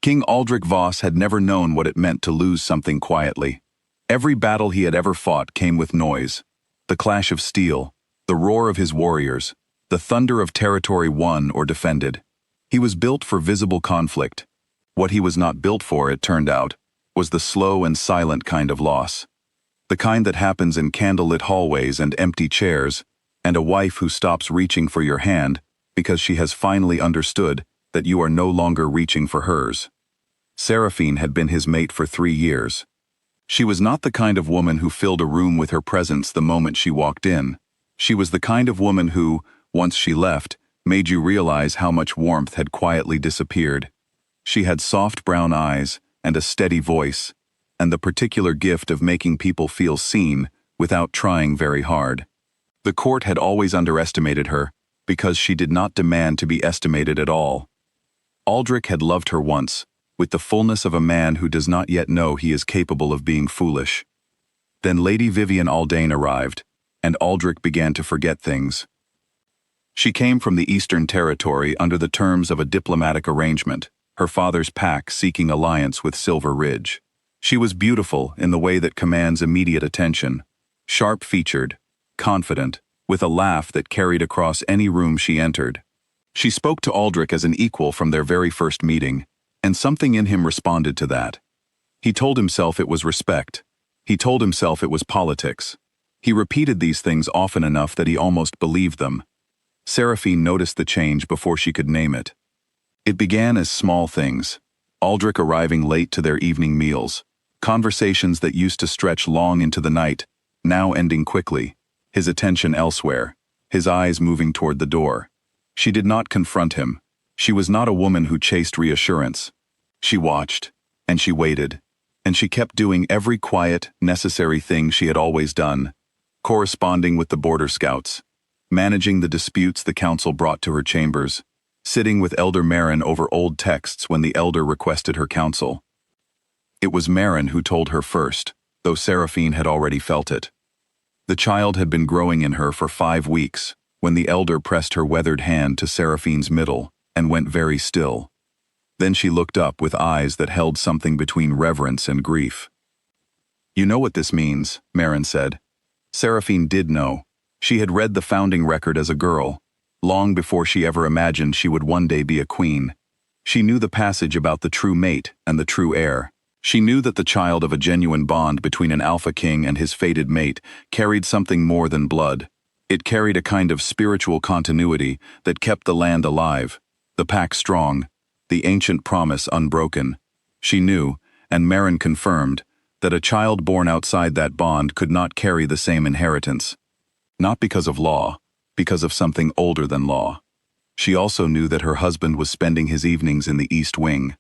King Aldrich Voss had never known what it meant to lose something quietly. Every battle he had ever fought came with noise. The clash of steel, the roar of his warriors, the thunder of territory won or defended. He was built for visible conflict. What he was not built for, it turned out, was the slow and silent kind of loss. The kind that happens in candlelit hallways and empty chairs, and a wife who stops reaching for your hand because she has finally understood that you are no longer reaching for hers. Seraphine had been his mate for 3 years. She was not the kind of woman who filled a room with her presence the moment she walked in. She was the kind of woman who, once she left, made you realize how much warmth had quietly disappeared. She had soft brown eyes and a steady voice, and the particular gift of making people feel seen without trying very hard. The court had always underestimated her because she did not demand to be estimated at all. Aldrich had loved her once, with the fullness of a man who does not yet know he is capable of being foolish. Then Lady Vivian Aldane arrived, and Aldrich began to forget things. She came from the Eastern Territory under the terms of a diplomatic arrangement, her father's pack seeking alliance with Silver Ridge. She was beautiful in the way that commands immediate attention, sharp-featured, confident, with a laugh that carried across any room she entered. She spoke to Aldrich as an equal from their very first meeting, and something in him responded to that. He told himself it was respect. He told himself it was politics. He repeated these things often enough that he almost believed them. Seraphine noticed the change before she could name it. It began as small things. Aldrich arriving late to their evening meals, conversations that used to stretch long into the night, now ending quickly, his attention elsewhere, his eyes moving toward the door. She did not confront him. She was not a woman who chased reassurance. She watched, and she waited, and she kept doing every quiet, necessary thing she had always done, corresponding with the border scouts, managing the disputes the council brought to her chambers, sitting with Elder Marin over old texts when the elder requested her counsel. It was Marin who told her first, though Seraphine had already felt it. The child had been growing in her for 5 weeks, when the elder pressed her weathered hand to Seraphine's middle and went very still. Then she looked up with eyes that held something between reverence and grief. "You know what this means," Marin said. Seraphine did know. She had read the founding record as a girl, long before she ever imagined she would one day be a queen. She knew the passage about the true mate and the true heir. She knew that the child of a genuine bond between an alpha king and his fated mate carried something more than blood. It carried a kind of spiritual continuity that kept the land alive, the pack strong, the ancient promise unbroken. She knew, and Marin confirmed, that a child born outside that bond could not carry the same inheritance. Not because of law, because of something older than law. She also knew that her husband was spending his evenings in the East Wing.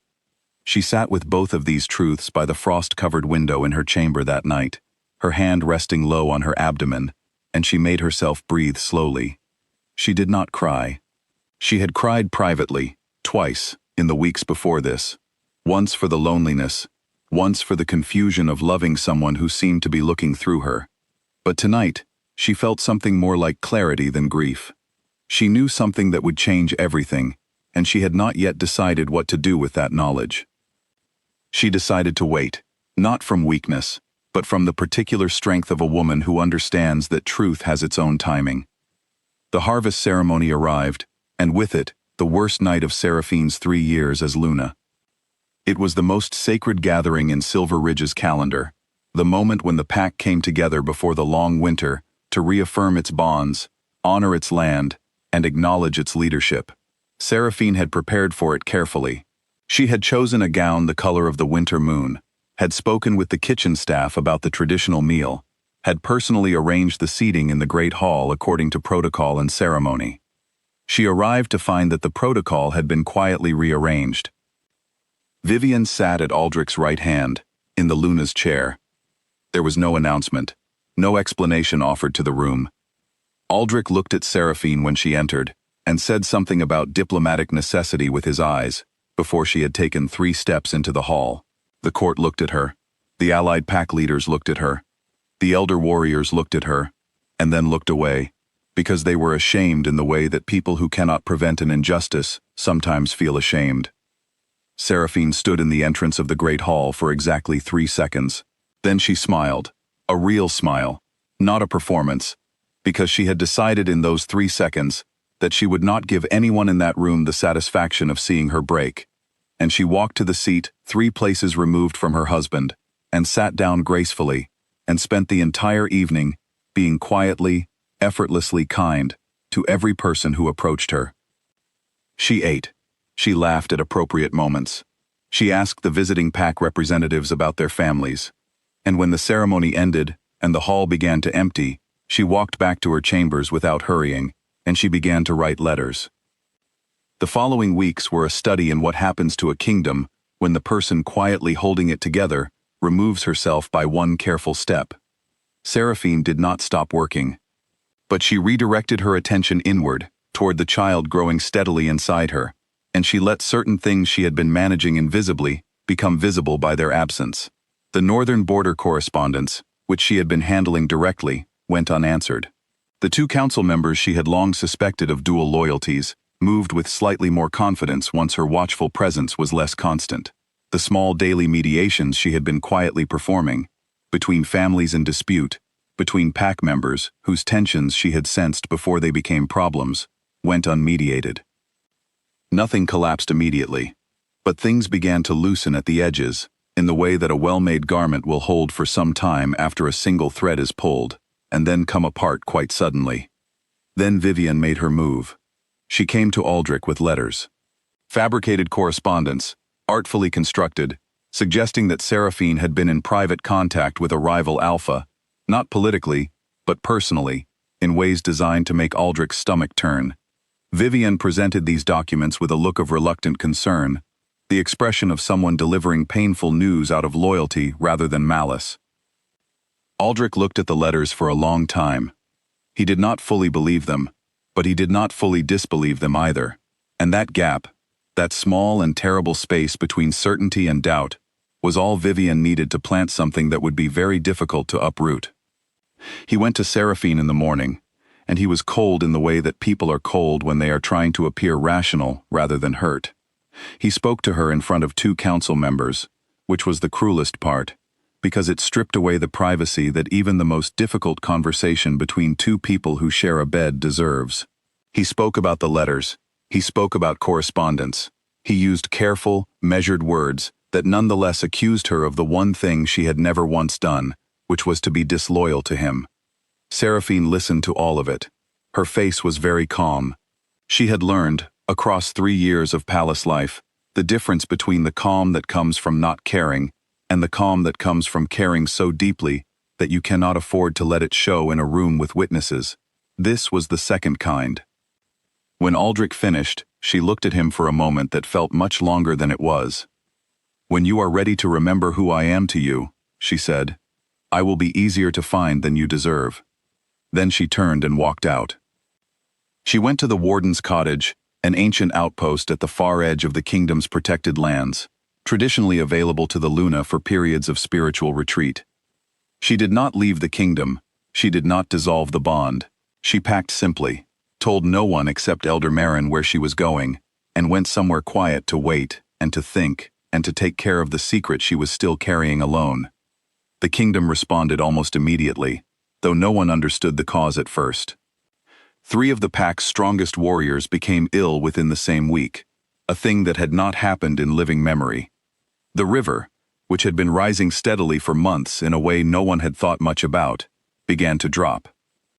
She sat with both of these truths by the frost-covered window in her chamber that night, her hand resting low on her abdomen, and she made herself breathe slowly. She did not cry. She had cried privately, twice, in the weeks before this. Once for the loneliness, once for the confusion of loving someone who seemed to be looking through her. But tonight, she felt something more like clarity than grief. She knew something that would change everything, and she had not yet decided what to do with that knowledge. She decided to wait, not from weakness, but from the particular strength of a woman who understands that truth has its own timing. The harvest ceremony arrived, and with it, the worst night of Seraphine's 3 years as Luna. It was the most sacred gathering in Silver Ridge's calendar, the moment when the pack came together before the long winter to reaffirm its bonds, honor its land, and acknowledge its leadership. Seraphine had prepared for it carefully. She had chosen a gown the color of the winter moon, had spoken with the kitchen staff about the traditional meal, had personally arranged the seating in the great hall according to protocol and ceremony. She arrived to find that the protocol had been quietly rearranged. Vivian sat at Aldrich's right hand, in the Luna's chair. There was no announcement, no explanation offered to the room. Aldrich looked at Seraphine when she entered, and said something about diplomatic necessity with his eyes, before she had taken 3 steps into the hall. The court looked at her. The allied pack leaders looked at her. The elder warriors looked at her, and then looked away, because they were ashamed in the way that people who cannot prevent an injustice sometimes feel ashamed. Seraphine stood in the entrance of the great hall for exactly 3 seconds. Then she smiled. A real smile, not a performance, because she had decided in those 3 seconds that she would not give anyone in that room the satisfaction of seeing her break. And she walked to the seat 3 places removed from her husband, and sat down gracefully, and spent the entire evening being quietly, effortlessly kind to every person who approached her. She ate. She laughed at appropriate moments. She asked the visiting pack representatives about their families. And when the ceremony ended and the hall began to empty, she walked back to her chambers without hurrying, and she began to write letters. The following weeks were a study in what happens to a kingdom when the person quietly holding it together removes herself by one careful step. Seraphine did not stop working, but she redirected her attention inward, toward the child growing steadily inside her, and she let certain things she had been managing invisibly become visible by their absence. The northern border correspondence, which she had been handling directly, went unanswered. The 2 council members she had long suspected of dual loyalties moved with slightly more confidence once her watchful presence was less constant. The small daily mediations she had been quietly performing, between families in dispute, between pack members whose tensions she had sensed before they became problems, went unmediated. Nothing collapsed immediately, but things began to loosen at the edges, in the way that a well-made garment will hold for some time after a single thread is pulled, and then come apart quite suddenly. Then Vivian made her move. She came to Aldrich with letters. Fabricated correspondence, artfully constructed, suggesting that Seraphine had been in private contact with a rival Alpha, not politically, but personally, in ways designed to make Aldrich's stomach turn. Vivian presented these documents with a look of reluctant concern, the expression of someone delivering painful news out of loyalty rather than malice. Aldrich looked at the letters for a long time. He did not fully believe them, but he did not fully disbelieve them either. And that gap, that small and terrible space between certainty and doubt, was all Vivian needed to plant something that would be very difficult to uproot. He went to Seraphine in the morning, and he was cold in the way that people are cold when they are trying to appear rational rather than hurt. He spoke to her in front of 2 council members, which was the cruelest part, because it stripped away the privacy that even the most difficult conversation between 2 people who share a bed deserves. He spoke about the letters. He spoke about correspondence. He used careful, measured words that nonetheless accused her of the one thing she had never once done, which was to be disloyal to him. Seraphine listened to all of it. Her face was very calm. She had learned, across 3 years of palace life, the difference between the calm that comes from not caring and the calm that comes from caring so deeply that you cannot afford to let it show in a room with witnesses. This was the second kind. When Aldrich finished, she looked at him for a moment that felt much longer than it was. "When you are ready to remember who I am to you," she said, "I will be easier to find than you deserve." Then she turned and walked out. She went to the warden's cottage, an ancient outpost at the far edge of the kingdom's protected lands, traditionally available to the Luna for periods of spiritual retreat. She did not leave the kingdom. She did not dissolve the bond. She packed simply, told no one except Elder Marin where she was going, and went somewhere quiet to wait and to think and to take care of the secret she was still carrying alone. The kingdom responded almost immediately, though no one understood the cause at first. 3 of the pack's strongest warriors became ill within the same week, a thing that had not happened in living memory. The river, which had been rising steadily for months in a way no one had thought much about, began to drop.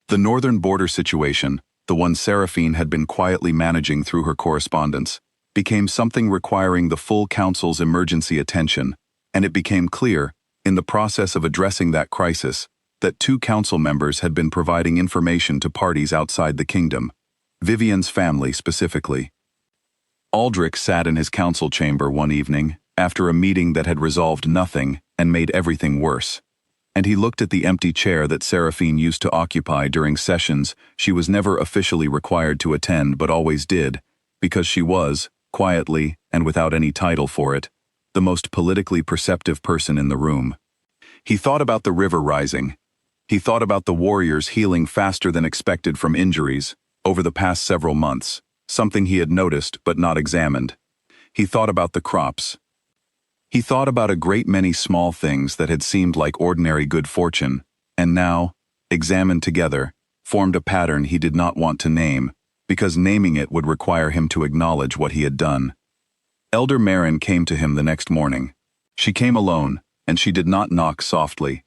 The northern border situation, the one Seraphine had been quietly managing through her correspondence, became something requiring the full council's emergency attention, and it became clear, in the process of addressing that crisis, that 2 council members had been providing information to parties outside the kingdom, Vivian's family specifically. Aldrich sat in his council chamber one evening, after a meeting that had resolved nothing and made everything worse, and he looked at the empty chair that Seraphine used to occupy during sessions she was never officially required to attend but always did, because she was, quietly and without any title for it, the most politically perceptive person in the room. He thought about the river rising. He thought about the warriors healing faster than expected from injuries over the past several months, something he had noticed but not examined. He thought about the crops. He thought about a great many small things that had seemed like ordinary good fortune, and now, examined together, formed a pattern he did not want to name, because naming it would require him to acknowledge what he had done. Elder Maren came to him the next morning. She came alone, and she did not knock softly.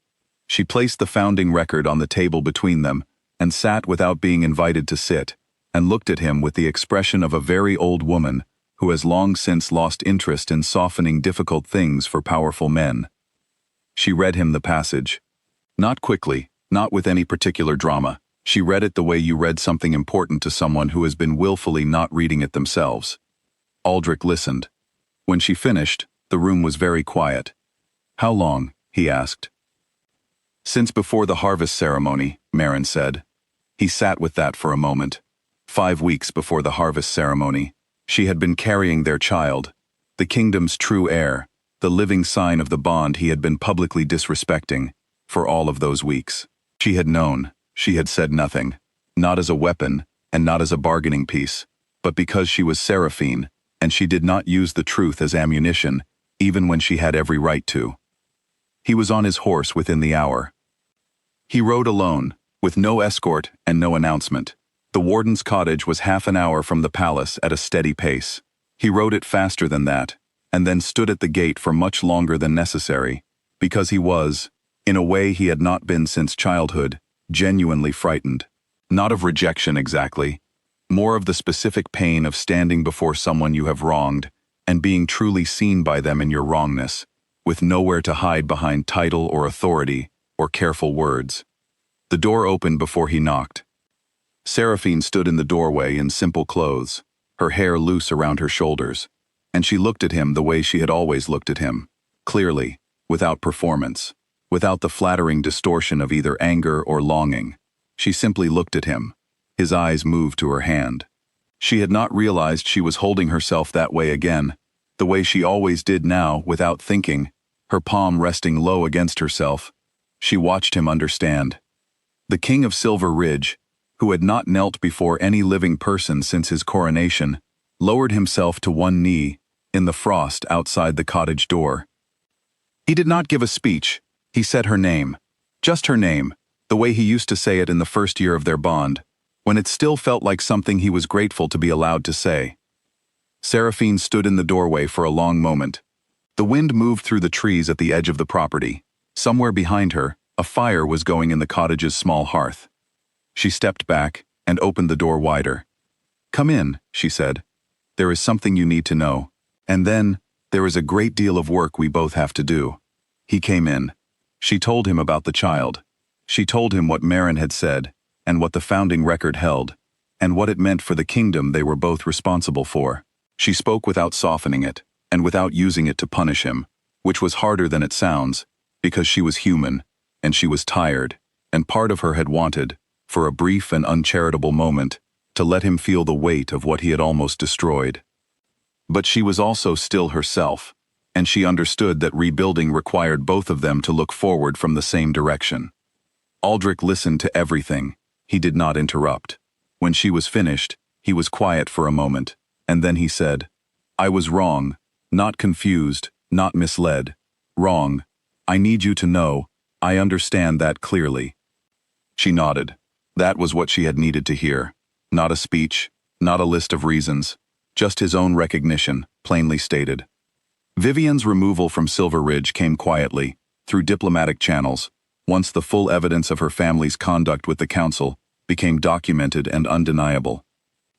She placed the founding record on the table between them, and sat without being invited to sit, and looked at him with the expression of a very old woman who has long since lost interest in softening difficult things for powerful men. She read him the passage. Not quickly, not with any particular drama. She read it the way you read something important to someone who has been willfully not reading it themselves. Aldrich listened. When she finished, the room was very quiet. "How long?" he asked. "Since before the harvest ceremony," Maren said. He sat with that for a moment. 5 weeks before the harvest ceremony, she had been carrying their child, the kingdom's true heir, the living sign of the bond he had been publicly disrespecting, for all of those weeks. She had known, she had said nothing, not as a weapon and not as a bargaining piece, but because she was Seraphine, and she did not use the truth as ammunition, even when she had every right to. He was on his horse within the hour. He rode alone, with no escort and no announcement. The warden's cottage was half an hour from the palace at a steady pace. He rode it faster than that, and then stood at the gate for much longer than necessary, because he was, in a way he had not been since childhood, genuinely frightened. Not of rejection exactly, more of the specific pain of standing before someone you have wronged and being truly seen by them in your wrongness, with nowhere to hide behind title or authority or careful words. The door opened before he knocked. Seraphine stood in the doorway in simple clothes, her hair loose around her shoulders, and she looked at him the way she had always looked at him, clearly, without performance, without the flattering distortion of either anger or longing. She simply looked at him. His eyes moved to her hand. She had not realized she was holding herself that way again, the way she always did now without thinking, her palm resting low against herself. She watched him understand. The King of Silver Ridge, who had not knelt before any living person since his coronation, lowered himself to one knee, in the frost outside the cottage door. He did not give a speech. He said her name. Just her name, the way he used to say it in the first year of their bond, when it still felt like something he was grateful to be allowed to say. Seraphine stood in the doorway for a long moment. The wind moved through the trees at the edge of the property. Somewhere behind her, a fire was going in the cottage's small hearth. She stepped back and opened the door wider. "Come in," she said. "There is something you need to know. And then, there is a great deal of work we both have to do." He came in. She told him about the child. She told him what Maren had said, and what the founding record held, and what it meant for the kingdom they were both responsible for. She spoke without softening it, and without using it to punish him, which was harder than it sounds, because she was human, and she was tired, and part of her had wanted, for a brief and uncharitable moment, to let him feel the weight of what he had almost destroyed. But she was also still herself, and she understood that rebuilding required both of them to look forward from the same direction. Aldrich listened to everything. He did not interrupt. When she was finished, he was quiet for a moment, and then he said, "I was wrong, not confused, not misled. Wrong. I need you to know, I understand that clearly." She nodded. That was what she had needed to hear. Not a speech, not a list of reasons, just his own recognition, plainly stated. Vivian's removal from Silver Ridge came quietly, through diplomatic channels, once the full evidence of her family's conduct with the council became documented and undeniable.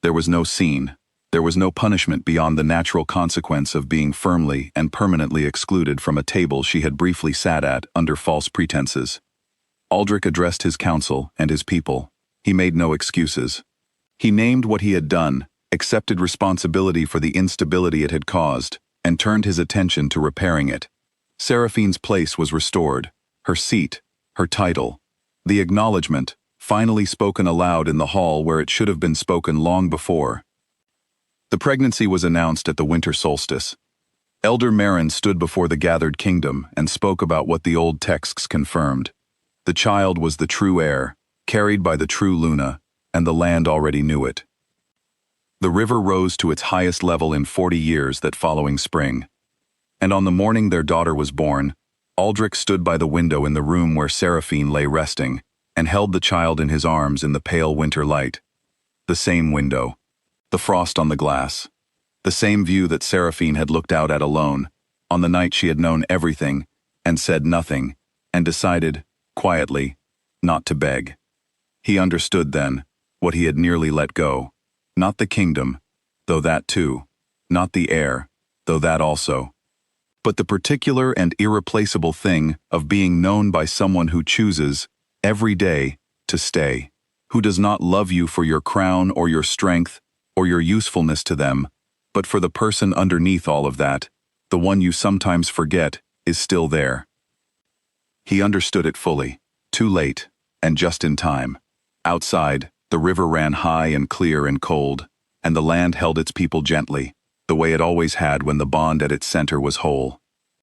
There was no scene. There was no punishment beyond the natural consequence of being firmly and permanently excluded from a table she had briefly sat at under false pretenses. Aldrich addressed his council and his people. He made no excuses. He named what he had done, accepted responsibility for the instability it had caused, and turned his attention to repairing it. Seraphine's place was restored, her seat, her title, the acknowledgement, finally spoken aloud in the hall where it should have been spoken long before. The pregnancy was announced at the winter solstice. Elder Maren stood before the gathered kingdom and spoke about what the old texts confirmed. The child was the true heir, carried by the true Luna, and the land already knew it. The river rose to its highest level in 40 years that following spring. And on the morning their daughter was born, Aldrich stood by the window in the room where Seraphine lay resting, and held the child in his arms in the pale winter light. The same window. The frost on the glass. The same view that Seraphine had looked out at alone, on the night she had known everything, and said nothing, and decided, quietly, not to beg. He understood then, what he had nearly let go. Not the kingdom, though that too. Not the heir, though that also. But the particular and irreplaceable thing of being known by someone who chooses, every day, to stay, who does not love you for your crown or your strength or your usefulness to them, but for the person underneath all of that, the one you sometimes forget, is still there. He understood it fully, too late, and just in time. Outside, the river ran high and clear and cold, and the land held its people gently, the way it always had when the bond at its center was whole.